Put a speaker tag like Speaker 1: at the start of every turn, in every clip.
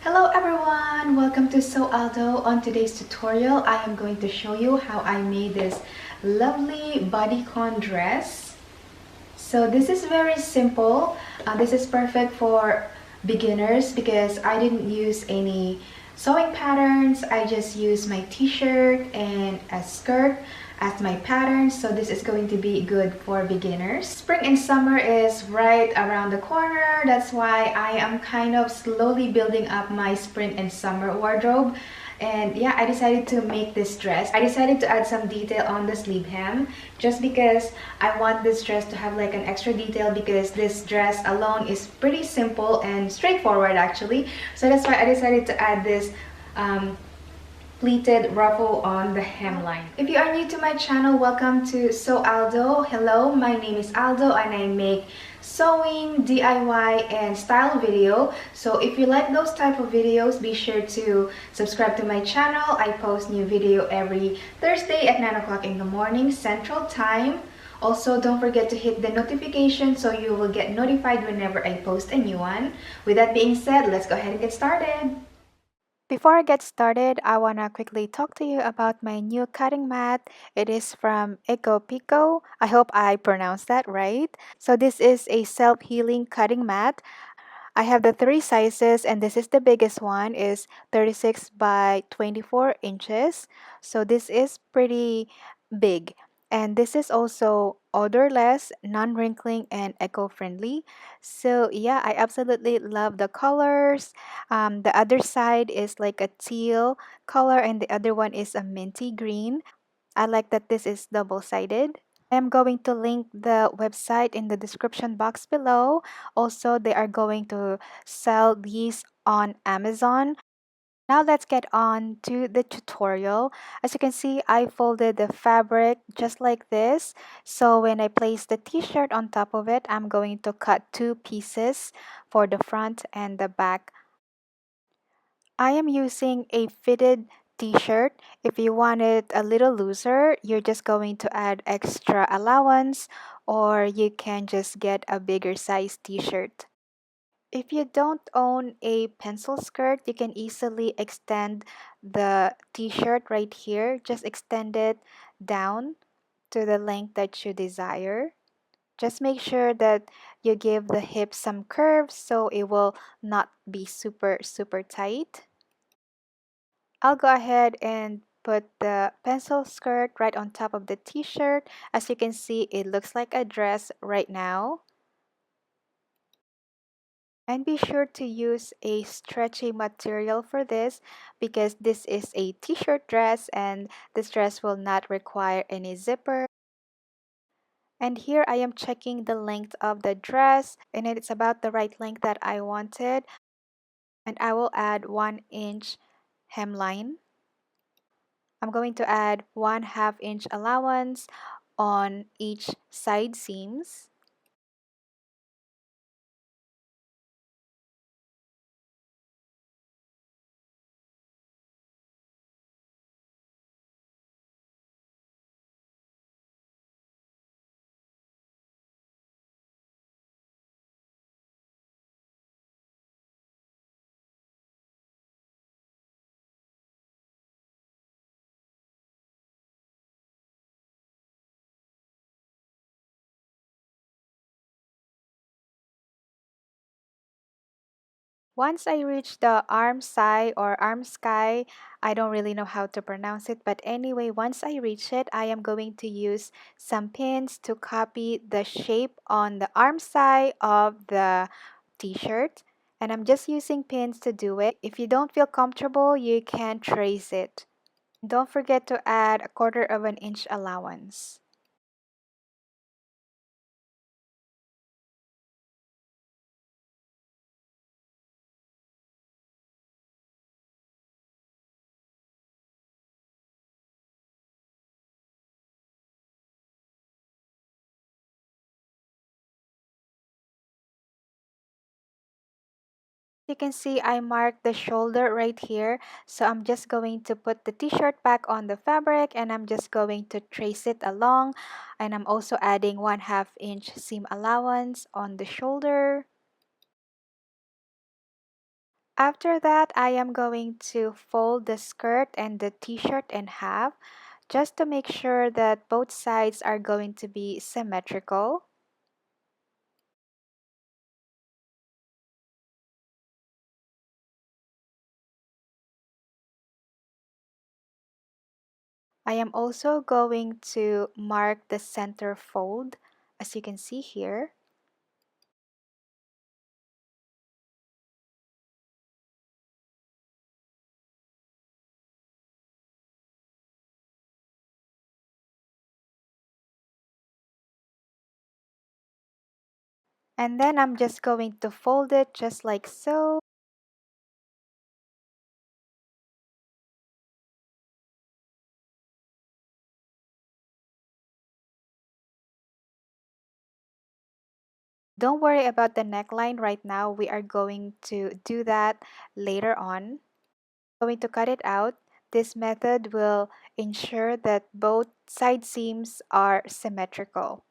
Speaker 1: Hello everyone! Welcome to Aldo. On today's tutorial, I am going to show you how I made this lovely bodycon dress. So this is very simple. This is perfect for beginners because I didn't use any sewing patterns. I just used my t-shirt and a skirt as my pattern, so this is going to be good for beginners. Spring and summer is right around the corner. That's why I am kind of slowly building up my spring and summer wardrobe. And yeah, I decided to make this dress. I decided to add some detail on the sleeve hem just because I want this dress to have like an extra detail, because this dress alone is pretty simple and straightforward actually. So that's why I decided to add this pleated ruffle on the hemline. If you are new to my channel, welcome to Aldo. Hello, my name is Aldo and I make sewing, DIY, and style video. So if you like those type of videos, be sure to subscribe to my channel. I post new video every Thursday at 9 o'clock in the morning Central Time. Also, don't forget to hit the notification so you will get notified whenever I post a new one. With that being said, let's go ahead and get started. Before I get started, I want to quickly talk to you about my new cutting mat. It is from Eco Pico. I hope I pronounced that right. So this is a self-healing cutting mat. I have the three sizes, and this is the biggest one, is 36 by 24 inches. So this is pretty big. And this is also odorless, non-wrinkling, and eco-friendly. So yeah, I absolutely love the colors. The other side is like a teal color, and the other one is a minty green. I like that this is double-sided. I am going to link the website in the description box below. Also, they are going to sell these on Amazon. Now let's get on to the tutorial. As you can see, I folded the fabric just like this. So when I place the t-shirt on top of it, I'm going to cut two pieces for the front and the back. I am using a fitted t-shirt. If you want it a little looser, you're just going to add extra allowance, or you can just get a bigger size t-shirt. If you don't own a pencil skirt, you can easily extend the t-shirt right here. Just extend it down to the length that you desire. Just make sure that you give the hips some curves so it will not be super tight. I'll go ahead and put the pencil skirt right on top of the t-shirt. As you can see, it looks like a dress right now. And be sure to use a stretchy material for this, because this is a t-shirt dress and this dress will not require any zipper. And here I am checking the length of the dress, and it's about the right length that I wanted. And I will add 1-inch hemline. I'm going to add 1/2 inch allowance on each side seams. Once I reach the arm side or arm sky, I don't really know how to pronounce it, but anyway, once I reach it, I am going to use some pins to copy the shape on the arm side of the t-shirt. And I'm just using pins to do it. If you don't feel comfortable, you can trace it. Don't forget to add 1/4 inch allowance. You can see I marked the shoulder right here, so I'm just going to put the t-shirt back on the fabric, and I'm just going to trace it along, and I'm also adding 1/2 inch seam allowance on the shoulder. After that, I am going to fold the skirt and the t-shirt in half just to make sure that both sides are going to be symmetrical. I am also going to mark the center fold, as you can see here. And then I'm just going to fold it just like so. Don't worry about the neckline right now. We are going to do that later on. Going to cut it out. This method will ensure that both side seams are symmetrical.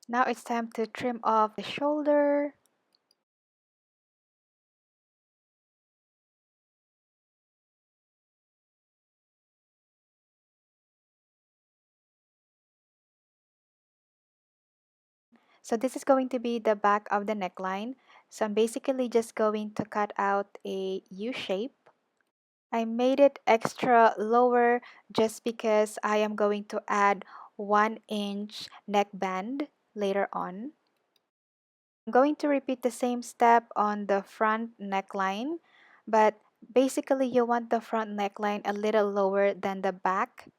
Speaker 1: Now it's time to trim off the shoulder. So this is going to be the back of the neckline. So I'm basically just going to cut out a U shape. I made it extra lower just because I am going to add 1 inch neckband later on. I'm going to repeat the same step on the front neckline, but basically you want the front neckline a little lower than the back.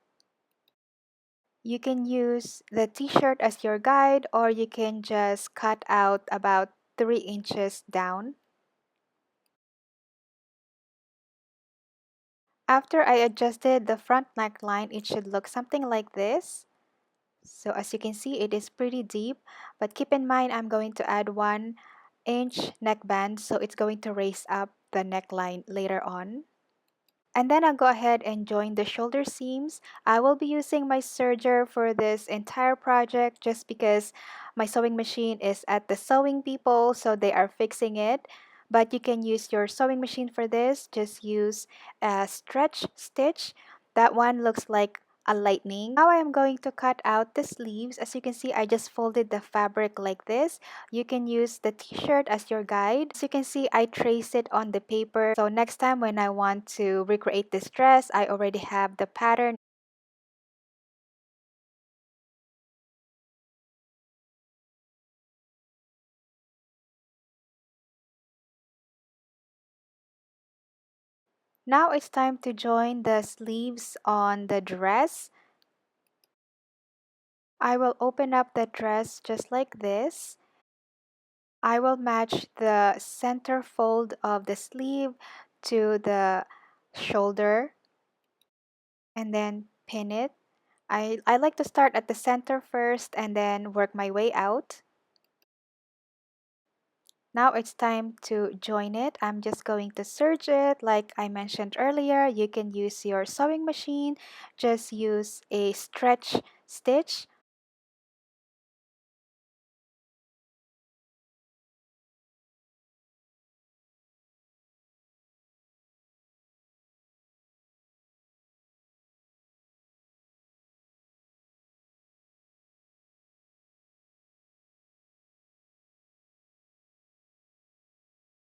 Speaker 1: You can use the t-shirt as your guide, or you can just cut out about 3 inches down. After I adjusted the front neckline, it should look something like this. So as you can see, it is pretty deep, but keep in mind I'm going to add 1 inch neckband, so it's going to raise up the neckline later on. And then I'll go ahead and join the shoulder seams. I will be using my serger for this entire project just because my sewing machine is at the sewing people, so they are fixing it. But you can use your sewing machine for this. Just use a stretch stitch. That one looks like a lightning. Now I am going to cut out the sleeves. As you can see, I just folded the fabric like this. You can use the t-shirt as your guide. As you can see, I traced it on the paper. So next time when I want to recreate this dress, I already have the pattern. Now it's time to join the sleeves on the dress. I will open up the dress just like this. I will match the center fold of the sleeve to the shoulder and then pin it. I like to start at the center first and then work my way out. Now it's time to join it. I'm just going to serge it like I mentioned earlier. You can use your sewing machine. Just use a stretch stitch.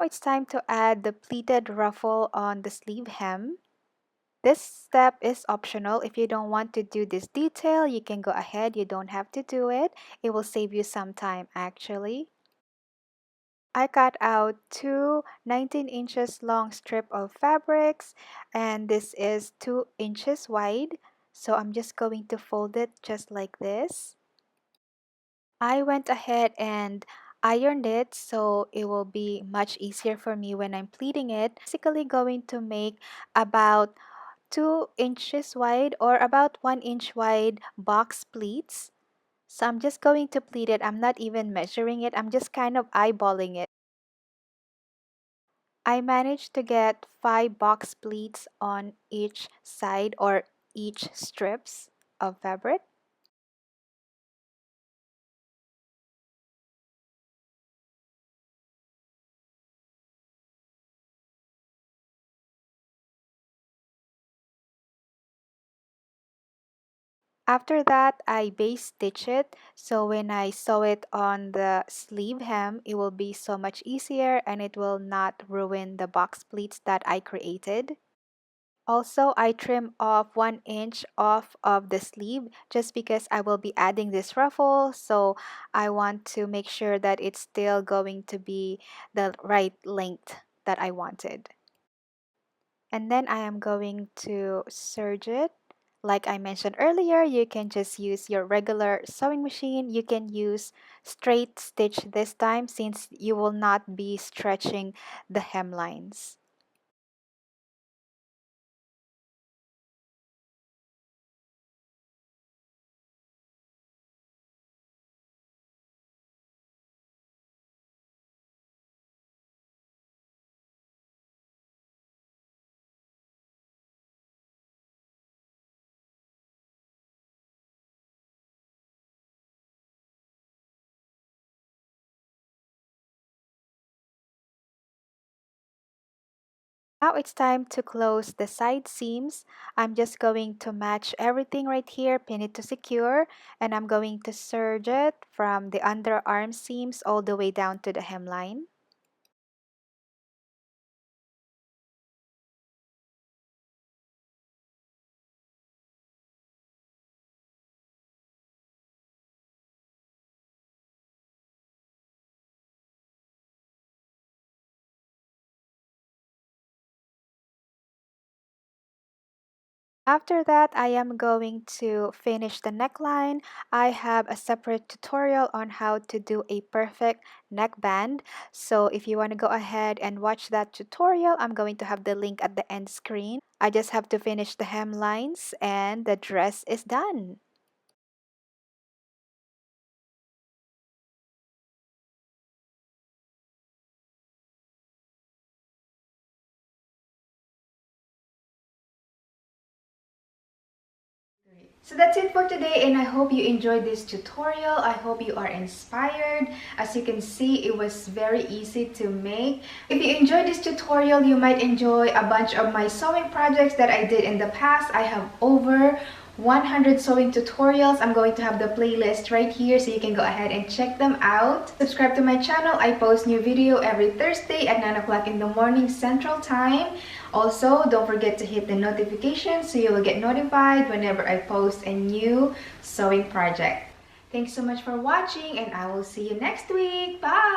Speaker 1: Now it's time to add the pleated ruffle on the sleeve hem. This step is optional. If you don't want to do this detail, you can go ahead. You don't have to do it. It will save you some time actually. I cut out two 19 inches long strip of fabrics, and this is 2 inches wide. So I'm just going to fold it just like this. I went ahead and ironed it so it will be much easier for me when I'm pleating it. Basically going to make about 2 inches wide or about 1 inch wide box pleats. So I'm just going to pleat it. I'm not even measuring it. I'm just kind of eyeballing it. I managed to get 5 box pleats on each side or each strips of fabric. After that, I base stitch it, so when I sew it on the sleeve hem, it will be so much easier and it will not ruin the box pleats that I created. Also, I trim off 1 inch off of the sleeve just because I will be adding this ruffle, so I want to make sure that it's still going to be the right length that I wanted. And then I am going to serge it. Like I mentioned earlier, you can just use your regular sewing machine. You can use straight stitch this time since you will not be stretching the hemlines. Now it's time to close the side seams. I'm just going to match everything right here, pin it to secure, and I'm going to serge it from the underarm seams all the way down to the hemline. After that, I am going to finish the neckline. I have a separate tutorial on how to do a perfect neckband. So if you want to go ahead and watch that tutorial, I'm going to have the link at the end screen. I just have to finish the hemlines and the dress is done. So that's it for today, and I hope you enjoyed this tutorial. I hope you are inspired. As you can see, it was very easy to make. If you enjoyed this tutorial, you might enjoy a bunch of my sewing projects that I did in the past. I have over 100 sewing tutorials. I'm going to have the playlist right here so you can go ahead and check them out. Subscribe to my channel. I post new video every Thursday at 9 o'clock in the morning Central Time. Also, don't forget to hit the notification so you will get notified whenever I post a new sewing project. Thanks so much for watching and I will see you next week. Bye!